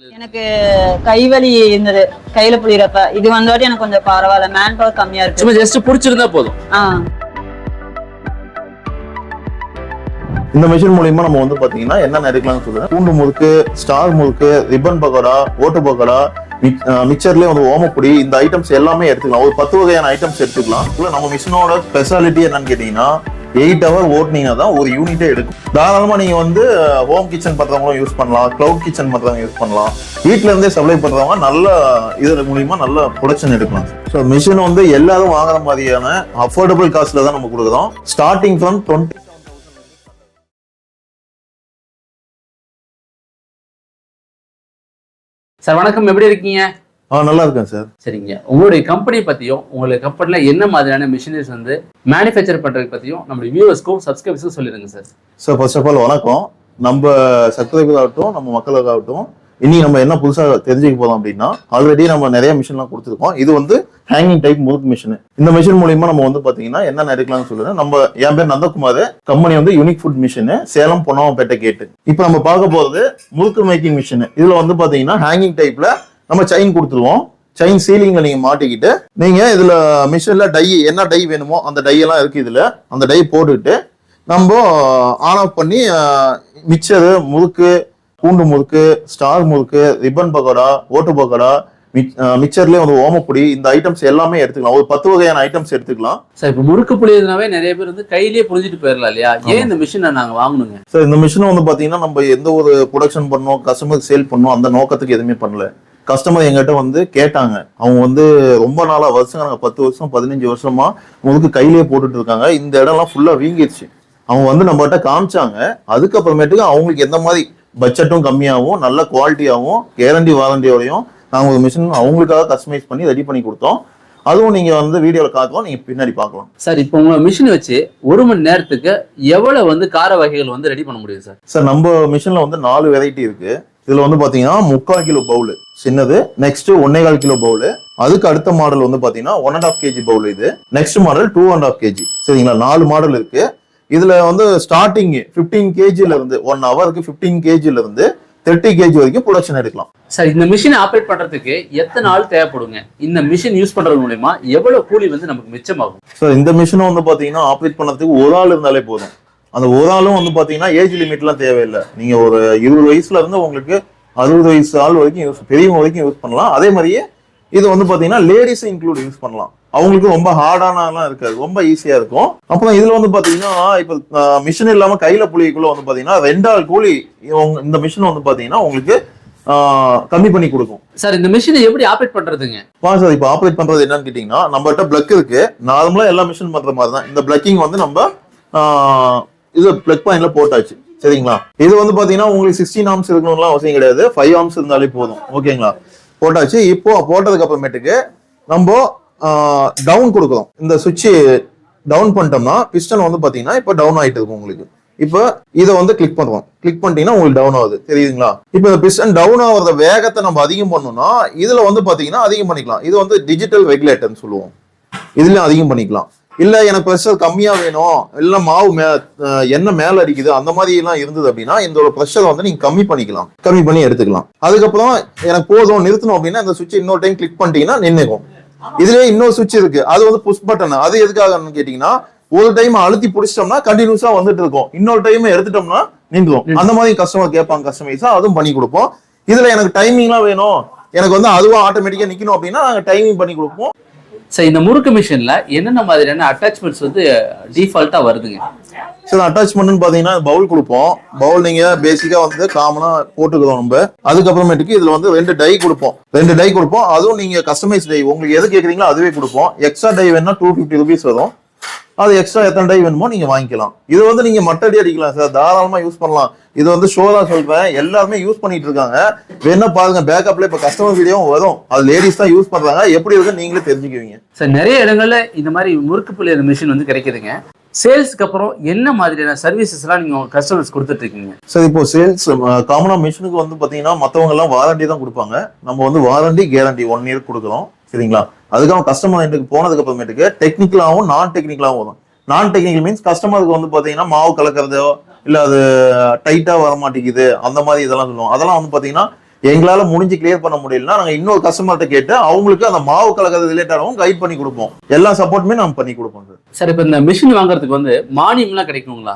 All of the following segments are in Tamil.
எனக்கு கைவலி இருந்தது கையில புளியறப்ப. இது வந்தோட எனக்கு கொஞ்சம் பரவாயில்ல, மேன் பவர் கம்மியா இருக்கு. சும்மா ஜஸ்ட் புடிச்சிருந்தா போதும். இந்த மிஷின் மூலியமா நம்ம வந்து பாத்தீங்கன்னா என்னென்ன எடுக்கலாம்னு சொல்றேன். பூண்டு முறுக்கு, ஸ்டார் முறுக்கு, ரிப்பன் பக்கோடா, ஓட்டு பக்கோடா, மிக்சர்லயே வந்து ஓமப்பொடி, இந்த ஐட்டம்ஸ் எல்லாமே எடுத்துக்கலாம். ஒரு 10 வகையான ஐட்டம்ஸ் எடுத்துக்கலாம். நம்ம மிஷினோட ஸ்பெஷாலிட்டி என்னன்னு கேட்டீங்கன்னா 8 ஹவர் ஓட்டினீங்கன்னா தான் ஒரு யூனிட்டே எடுக்கும். தாராளமா நீங்க வந்து ஹோம் கிச்சன் பண்றவங்களும் யூஸ் பண்ணலாம், கிளவுட் கிச்சன் பண்றவங்க யூஸ் பண்ணலாம், வீட்டுல இருந்தே சப்ளை பண்றவங்க நல்ல இது மூலியமா நல்ல ப்ரொடக்ஷன் எடுக்கலாம். ஸோ மிஷின் வந்து எல்லாரும் வாங்குற மாதிரியான அஃபோர்டபுள் காஸ்ட்ல தான் நம்ம கொடுக்குறோம். Starting from 20. சார் வணக்கம், எப்படி இருக்கீங்க? நல்லா இருக்கேன் சார். சரிங்க, உங்களுடைய கம்பெனி பத்தியும் உங்களுடைய கம்பெனில என்ன மாதிரியான மிஷினரிஸ் வந்து மேனுஃபேக்சர் பண்றது பத்தியும் நம்ம வியூவர்ஸ்க்கும் சப்ஸ்கிரைபர்ஸ்க்கும் சொல்லிடுங்க sir. Sir first of all வணக்கம். நம்ம சப்ஸ்கிரைபர் ஆகட்டும், நம்ம மக்களுக்காகட்டும், இனி நம்ம என்ன புதுசா தெரிஞ்சுக்க போறோம் அப்படின்னா, ஆல்ரெடி நம்ம நிறைய மிஷின்லாம் கொடுத்துருக்கோம். இது வந்து ஹேங்கிங் டைப் முறுக்கு மிஷின். இந்த மிஷின் மூலியமா நம்ம வந்து பாத்தீங்கன்னா என்னென்ன எடுக்கலாம்னு சொல்லுறேன். நம்ம என் பேர் நந்தகுமார், கம்பெனி வந்து யூனிக் ஃபுட் மிஷின், சேலம் பொன்னாவப்பேட்டை கேட்டு. இப்போ நம்ம பார்க்க போறது முறுக்கு மேக்கிங் மிஷின். இதுல வந்து பாத்தீங்கன்னா ஹேங்கிங் டைப்ல நம்ம செயின் கொடுத்துருவோம். செயின் சீலிங்ல நீங்க மாட்டிக்கிட்டு நீங்க இதுல மிஷின்ல டை என்ன டை வேணுமோ அந்த டை எல்லாம் இருக்கு. இதுல அந்த டை போட்டுக்கிட்டு நம்ம ஆன் ஆஃப் பண்ணி மிக்சரு, முறுக்கு, பூண்டு முறுக்கு, ஸ்டார் முறுக்கு, ரிப்பன் பக்கோடா, ஓட்டு பக்கோடா, மிக்சர்லயே வந்து ஓமப்பொடி, இந்த ஐட்டம்ஸ் எல்லாமே எடுத்துக்கலாம். ஒரு 10 வகையான ஐட்டம்ஸ் எடுத்துக்கலாம். சார் இப்போ முறுக்கு புளியதுனாவே நிறைய பேர் வந்து கையிலேயே புளிஞ்சிட்டு போயிடலாம் இல்லையா? ஏன் இந்த மிஷினை நாங்க வாங்கணுங்க? சார் இந்த மிஷினை வந்து பாத்தீங்கன்னா நம்ம எந்த ஒரு ப்ரொடக்ஷன் பண்ணோம், கஸ்டமருக்கு சேல் பண்ணோம், அந்த நோக்கத்துக்கு எதுவுமே பண்ணல. கஸ்டமர் எங்கிட்ட வந்து கேட்டாங்க. அவங்க வந்து ரொம்ப நாளா வருஷம் 10 வருஷம் 15 வருஷமா முறுக்கு கையிலேயே போட்டுட்டு இருக்காங்க. இந்த இடம்லாம் ஃபுல்லா வீங்கிடுச்சு. அவங்க வந்து நம்மகிட்ட காமிச்சாங்க. அதுக்கப்புறமேட்டுக்கு அவங்களுக்கு எந்த மாதிரி பட்ஜெட்டும் கம்மியாகவும் நல்ல குவாலிட்டியாகவும் கேரண்டி வாரண்டியோடையும் நாங்கள் ஒரு மிஷின் அவங்களுக்காக கஸ்டமைஸ் பண்ணி ரெடி பண்ணி கொடுத்தோம். அதுவும் நீங்க வந்து வீடியோல காட்டுவோம், நீங்க பின்னாடி பார்க்கலாம். சார் இப்போ உங்க மிஷின் வச்சு 1 மணி நேரத்துக்கு எவ்வளவு வந்து கார வகைகள் வந்து ரெடி பண்ண முடியும் சார்? சார் நம்ம மிஷின்ல வந்து 4 வெரைட்டி இருக்கு. இதுல வந்து பாத்தீங்கன்னா 3/4 கிலோ பவுல் சின்னது, நெக்ஸ்ட் 1.25 கிலோ பவுல், அதுக்கு அடுத்த மாடல் வந்து பாத்தீங்கன்னா 1.5 kg பவுல், இது நெக்ஸ்ட் மாடல் 2.5 kg. சரிங்களா, 4 மாடல் இருக்கு. இதுல வந்து ஸ்டார்டிங் 15 kgல இருந்து 1 ஹவருக்கு 15 kgல இருந்து 30 kg வரைக்கும் ப்ரொடக்ஷன் எடுக்கலாம். சார் இந்த மிஷின் ஆப்ரேட் பண்றதுக்கு எத்தனை நாள் தேவைப்படுங்க? இந்த மிஷின் யூஸ் பண்றது மூலமா எவ்வளவு கூலி வந்து நமக்கு மிச்சமாகும்? சார் இந்த மிஷினை வந்து பாத்தீங்கன்னா ஆப்ரேட் பண்றதுக்கு ஒரு ஆள் இருந்தாலே போதும். அந்த ஒரு ஆளும் வந்து பாத்தீங்கன்னா ஏஜ் லிமிட்லாம் தேவையில்லை. நீங்க ஒரு 20 வயசுல இருந்து உங்களுக்கு 60 வயசு ஆள் வரைக்கும் பெரியவங்க வரைக்கும் யூஸ் பண்ணலாம். அதே மாதிரியே இது வந்து பாத்தீங்கன்னா லேடிஸும் இன்க்ளூட் யூஸ் பண்ணலாம். அவங்களுக்கு ரொம்ப ஹார்டானலாம் இருக்காது, ரொம்ப ஈஸியா இருக்கும். அப்புறம் இதுல வந்து பாத்தீங்கன்னா இப்ப மிஷின் இல்லாம கையில புளிக்குள்ள வந்து பாத்தீங்கன்னா 2 ஆள் கூலி இந்த மிஷின் வந்து பாத்தீங்கன்னா உங்களுக்கு கம்மி பண்ணி கொடுக்கும். சார் இந்த மிஷினை எப்படி ஆப்ரேட் பண்றதுங்க? சார் இப்போ ஆப்ரேட் பண்றது என்னன்னு கேட்டீங்கன்னா, நம்மகிட்ட பிளக் இருக்கு. நார்மலா எல்லா மிஷின் பண்ற மாதிரி தான். இந்த பிளக்கிங் வந்து நம்ம இது பிளக் பாயிண்ட்ல போட்டாச்சு. சரிங்களா, இது வந்து பாத்தீங்கன்னா உங்களுக்கு 16 ஆம்ஸ் இருக்கணும்லாம் அவசியம் கிடையாது, 5 ஆம்ஸ் இருந்தாலே போதும். ஓகேங்களா, போட்டாச்சு. இப்போ போட்டதுக்கு அப்புறமேட்டுக்கு நம்ம டவுன் கொடுக்குறோம். இந்த சுவிட்ச் டவுன் பண்ணிட்டோம்னா பிஸ்டன் வந்து பாத்தீங்கன்னா இப்போ டவுன் ஆயிட்டு இருக்கும் உங்களுக்கு. இப்போ இதை வந்து கிளிக் பண்றோம். கிளிக் பண்ணிட்டீங்கன்னா உங்களுக்கு டவுன் ஆகுது, தெரியுதுங்களா? இப்போ இந்த பிஸ்டன் டவுன் ஆகுற வேகத்தை நம்ம அதிகம் பண்ணோம்னா இதுல வந்து பாத்தீங்கன்னா அதிகம் பண்ணிக்கலாம். இது வந்து டிஜிட்டல் ரெகுலேட்டர்னு சொல்லுவோம். இதுலயும் அதிகம் பண்ணிக்கலாம். இல்ல எனக்கு ப்ரெஷர் கம்மியா வேணும், இல்ல மாவு எண்ணெய் மேல அடிக்குது, அந்த மாதிரி எல்லாம் இருந்தது அப்படின்னா இந்த ஒரு ப்ரெஷரை வந்து நீங்க கம்மி பண்ணிக்கலாம், கம்மி பண்ணி எடுத்துக்கலாம். அதுக்கப்புறம் எனக்கு போதும் நிறுத்தணும் அப்படின்னா இந்த சுவிட்ச் இன்னொரு டைம் கிளிக் பண்ணிட்டீங்கன்னா நின்னுக்கும். இதுலயே இன்னொரு சுவிட்ச் இருக்கு, அது வந்து புஷ் பட்டன். அது எதுக்காகன்னு கேட்டீங்கன்னா, ஒரு டைம் அழுத்தி பிடிச்சிட்டோம்னா கண்டினியூஸா வந்துட்டு இருக்கும், இன்னொரு டைம் எடுத்துட்டோம்னா நின்றுடும். அந்த மாதிரி கஸ்டமர் கேட்பாங்க, கஸ்டமைஸா அதுவும் பண்ணி கொடுப்போம். இதுல எனக்கு டைமிங்லாம் வேணும், எனக்கு வந்து அதுவா ஆட்டோமேட்டிக்கா நிக்கணும் அப்படின்னா நாங்க டைமிங் பண்ணி கொடுப்போம். சார் இந்த முறுக்கு மிஷின்ல என்னென்ன மாதிரியான அட்டாச்மெண்ட்ஸ் வந்து டிஃபால்ட்டா வருதுங்க? சார் அட்டாச்மெண்ட்னு பாத்தீங்கன்னா பவுல் கொடுப்போம். பவுல் நீங்க பேசிக்கா வந்து காமனா போட்டுக்கிறோம் நம்ம. அதுக்கப்புறமேட்டுக்கு இதுல வந்து 2 டை கொடுப்போம். அதுவும் நீங்க கஸ்டமைஸ் டை உங்களுக்கு எது கேக்குறீங்களோ அதுவே கொடுப்போம். எக்ஸ்ட்ரா டை வேணும்னா 250 rupees வரும். அது எக்ஸ்ட்ரா எத்தனை டை வேணுமோ நீங்க வாங்கிக்கலாம். இது வந்து நீங்க மட்டடி அடிக்கலாம் சார், தாராளமா யூஸ் பண்ணலாம். இது வந்து ஷோரா சொல்றேன், எல்லாருமே யூஸ் பண்ணிட்டு இருக்காங்க. வேணா பாருங்க, பேக்கப்ல இப்ப கஸ்டமர் வீடியோவும் வரும், அது லேடிஸ் தான் யூஸ் பண்றாங்க. எப்படி இருக்கு நீங்களே தெரிஞ்சுக்குவீங்க. சார் நிறைய இடங்கள்ல இந்த மாதிரி முறுக்கு புளியற மிஷின் வந்து கிடைக்குதுங்க. சேல்ஸ்க்கு அப்புறம் என்ன மாதிரியான சர்வீசஸ் எல்லாம் நீங்க கஸ்டமர்ஸ் கொடுத்துட்டு இருக்கீங்க? சார் இப்போ சேல்ஸ் காமனா மிஷினுக்கு வந்து பாத்தீங்கன்னா மத்தவங்க எல்லாம் வாரண்டி தான் கொடுப்பாங்க. நம்ம வந்து வாரண்டி கேரண்டி 1 year கொடுக்குறோம். சரிங்களா, அதுக்காக கஸ்டமர் போனதுக்கு அப்புறமேட்டுக்கு டெக்னிக்கலாவும் நான் டெக்னிக்கலாவும் வரும். நான் டெக்னிக்கல் மீன்ஸ் கஸ்டமருக்கு வந்து பாத்தீங்கன்னா மாவு கலக்கிறதோ இல்ல அது டைட்டா வர மாட்டேங்குது அந்த மாதிரி இதெல்லாம் சொல்லுவோம். அதெல்லாம் வந்து பாத்தீங்கன்னா எங்களால முடிஞ்சு கிளியர் பண்ண முடியலன்னா நாங்க இன்னொரு கஸ்டமர்கிட்ட கேட்டு அவங்களுக்கு அந்த மாவு கலக்கிறது ரிலேட்டடாகவும் கைட் பண்ணி கொடுப்போம். எல்லா சப்போர்ட்டுமே நம்ம பண்ணி கொடுப்போம் சார். சார் இப்போ இந்த மிஷின் வாங்குறதுக்கு வந்து மானியம்லாம் கிடைக்குங்களா?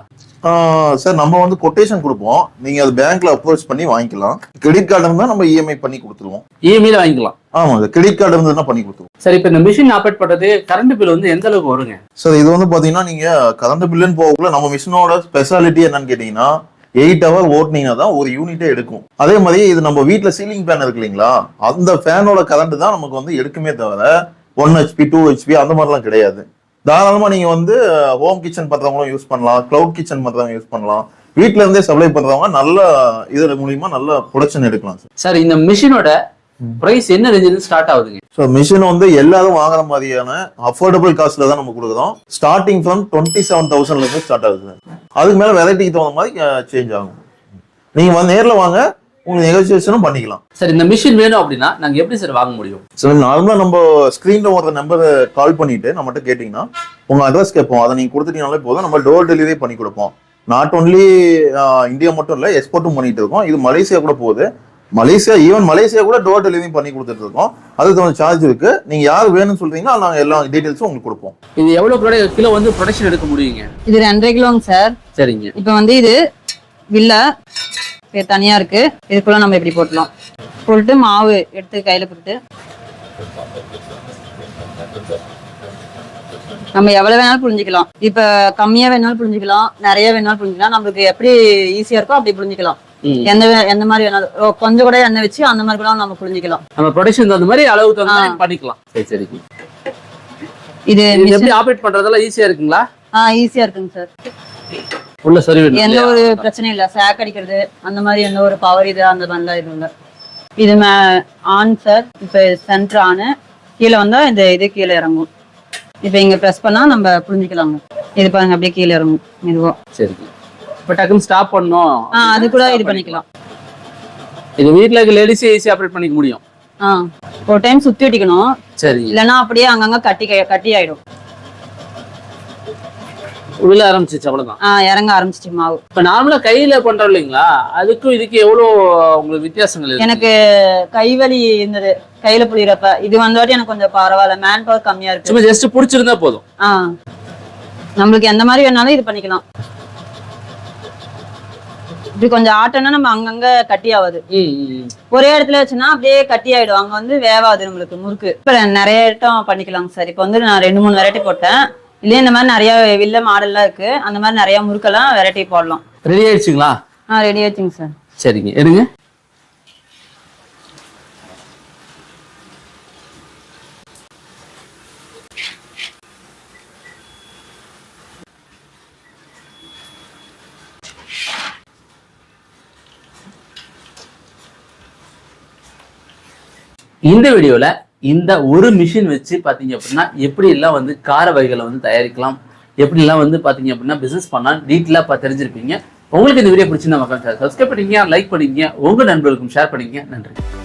சார் நம்ம வந்து கொட்டேஷன் கொடுப்போம், நீங்க அது பேங்க்ல அப்ரோச் பண்ணி வாங்கிக்கலாம். கிரெடிட் கார்டு இருந்தா நம்ம இஎம்ஐ பண்ணி கொடுத்துருவோம். இஎம்ஐல வாங்கிக்கலாம்? ஆமாங்க, கிரெடிட் கார்டு இருந்ததுன்னா பண்ணி கொடுத்துருவோம். சார் இப்போ இந்த மிஷின் ஆப்ரேட் பண்றது கரண்ட் பில் வந்து எந்த அளவுக்கு வருங்க? சார் இது வந்து பாத்தீங்கன்னா நீங்க கரண்ட் பில்லுன்னு போகக்குள்ள நம்ம மிஷினோட ஸ்பெஷாலிட்டி என்னன்னு கேட்டீங்கன்னா 8 hour ஓட்டினீங்கன்னா தான் ஒரு யூனிட்டே எடுக்கும். அதே மாதிரி இது நம்ம வீட்டுல சீலிங் ஃபேன் இருக்கு இல்லைங்களா, அந்த ஃபேனோட கரண்ட் தான் நமக்கு வந்து எடுக்குமே தவிர 1 HP 2 HP அந்த மாதிரிலாம் கிடையாது. தாராளமா நீங்க வந்து ஹோம் கிச்சன் பண்றவங்களும் யூஸ் பண்ணலாம், கிளவுட் கிச்சன் பண்றவங்க யூஸ் பண்ணலாம், வீட்டுல இருந்தே சப்ளை பண்றவங்க நல்ல இது மூலியமா நல்ல ப்ரொடக்ஷன் எடுக்கலாம். சார் இந்த மிஷினோட பிரைஸ் என்ன ரேஞ்சில ஸ்டார்ட் ஆகுதுங்க? ஸோ மிஷின் வந்து எல்லாரும் வாங்குற மாதிரியான அஃபோர்டபுள் காஸ்ட்ல தான் நம்ம கொடுக்குறோம். ஸ்டார்டிங் ஃப்ரம் 27,000ல இருந்து ஸ்டார்ட் ஆகுது. அதுக்கு மேல வெரைட்டிக்கு தகுந்த மாதிரி சேஞ்ச் ஆகும். நீங்க வந்து நேர்ல வாங்க, உங்களுக்கு நெகோசியேஷனும் பண்ணிக்கலாம். சார் இந்த மிஷின் வேணும் அப்படின்னா நாங்க எப்படி சார் வாங்க முடியும்? ஸோ நார்மலா நம்ம ஸ்கிரீன்ல ஒரு நம்பர் கால் பண்ணிட்டு நம்மகிட்ட கேட்டீங்கன்னா உங்க அட்ரஸ் கேட்போம். அதை நீங்க கொடுத்துட்டீங்கனாலே போதும், நம்ம டோர் டெலிவரி பண்ணி கொடுப்போம். நாட் ஒன்லி இந்தியா மட்டும் இல்லை, எக்ஸ்போர்ட்டும் பண்ணிட்டு இருக்கோம். இது மலேசியா கூட போகுது. மலேசியா கூட டோர் டெலிவரி பண்ணி கொடுத்துட்டு இருக்கோம். அதுக்கு வந்து சார்ஜ் இருக்கு. நீங்க யார் வேணும்னு சொல்றீங்கன்னா நாங்க எல்லா டீடைல்ஸும் உங்களுக்கு கொடுப்போம். இது எவ்வளவு கிலோ வந்து ப்ரொடக்ஷன் எடுக்க முடியுங்க? இது 2.5 கிலோங்க சார். சரிங்க. இப்போ வந்து இது வில்ல தனியா இருக்கு, இதுக்குள்ள நம்ம இப்படி போட்டலாம். போட்டு மாவு எடுத்து கையில போட்டு நம்ம எவ்வளவு வேணாலும் புரிஞ்சுக்கலாம். இப்ப கம்மியா வேணாலும் புரிஞ்சுக்கலாம், நிறைய வேணாலும் புரிஞ்சுக்கலாம். நம்மளுக்கு எப்படி ஈஸியா இருக்கோ அப்படி புரிஞ்சுக்கலாம். எந்த மாதிரி வேணாலும் கொஞ்சம் கூட எண்ணெய் வச்சு அந்த மாதிரி கூட நம்ம புரிஞ்சுக்கலாம். நம்ம ப்ரொடக்ஷன் அந்த மாதிரி அளவு தகுந்த மாதிரி பண்ணிக்கலாம். சரி. இது எப்படி ஆபரேட் பண்றதெல்லாம் ஈஸியா இருக்குங்களா? ஈஸியா இருக்குங்க சார். உள்ள சரி எந்த ஒரு பிரச்சனையும் இல்ல. சேக் அடிக்கிறது அந்த மாதிரி எந்த ஒரு பவர் இது அந்த மாதிரிலாம் இது இல்லை. இது ஆன் சார். இப்ப சென்டர் ஆனு கீழே வந்தா இந்த இது கீழே இறங்கும். இப்ப இங்க பிரஸ் பண்ணா நம்ம புரிஞ்சுக்கலாங்க. இது பாருங்க அப்படியே கீழே இறங்கும் மெதுவா. சரி. இப்ப டக்குன்னு ஸ்டாப் பண்ணோம் அது கூட இது பண்ணிக்கலாம். இது வீட்ல இருக்க லேடிஸ் ஈஸியா ஆபரேட் பண்ணிக்க முடியும். ஒரு டைம் சுத்தி விட்டிக்கணும். சரி. இல்லனா அப்படியே அங்கங்க கட்டி ஆயிடும். உள்ள ஆரம்பிச்சிச்சு அவ்வளவுதான். இறங்க ஆரம்பிச்சிச்சு மாவு. இப்ப நார்மலா கையில பண்றோம் இல்லைங்களா, அதுக்கும் இதுக்கு எவ்வளவு உங்களுக்கு வித்தியாசங்கள் இருக்கு? எனக்கு கைவலி இருந்தது கையில புளியறப்ப. இது வந்தவாட்டி எனக்கு கொஞ்சம் பரவாயில்ல, மேன் பவர் கம்மியா இருக்கு. சும்மா ஜஸ்ட் புடிச்சிருந்தா போதும். நம்மளுக்கு எந்த மாதிரி வேணாலும் இது பண்ணிக்கலாம். இப்படி கொஞ்சம் ஆட்டம்னா நம்ம அங்கங்க கட்டி ஆகுது. ஒரே இடத்துல வச்சுன்னா அப்படியே கட்டி ஆயிடும். அங்க வந்து வேவாது நம்மளுக்கு முறுக்கு. இப்ப நிறைய ஐட்டம் பண்ணிக்கலாங்க சார். இப்ப வந்து நான் 2-3 வெரைட்டி போட்டேன். இல்லையே இந்த மாதிரி நிறைய வில்ல மாடல்லாம் இருக்கு. அந்த மாதிரி நிறைய முறுக்கெல்லாம் வெரைட்டி போடலாம். ரெடி ஆயிடுச்சுங்களா? ரெடி ஆயிடுச்சுங்க சார். சரிங்க, எடுங்க. இந்த வீடியோல இந்த ஒரு மிஷின் வச்சு பாத்தீங்க அப்படின்னா எப்படி எல்லாம் வந்து கார வகைகளை வந்து தயாரிக்கலாம், எப்படி எல்லாம் வந்து பாத்தீங்க அப்படின்னா பிசினஸ் பண்ணலாம் டீட்டெயிலா தெரிஞ்சிருப்பீங்க. உங்களுக்கு இந்த வீடியோ பிடிச்சிருந்தா மக்கள் சப்ஸ்கிரைப் பண்ணிக்கங்க, லைக் பண்ணிக்கங்க, உங்க நண்பர்களுக்கும் ஷேர் பண்ணிக்கங்க. நன்றி.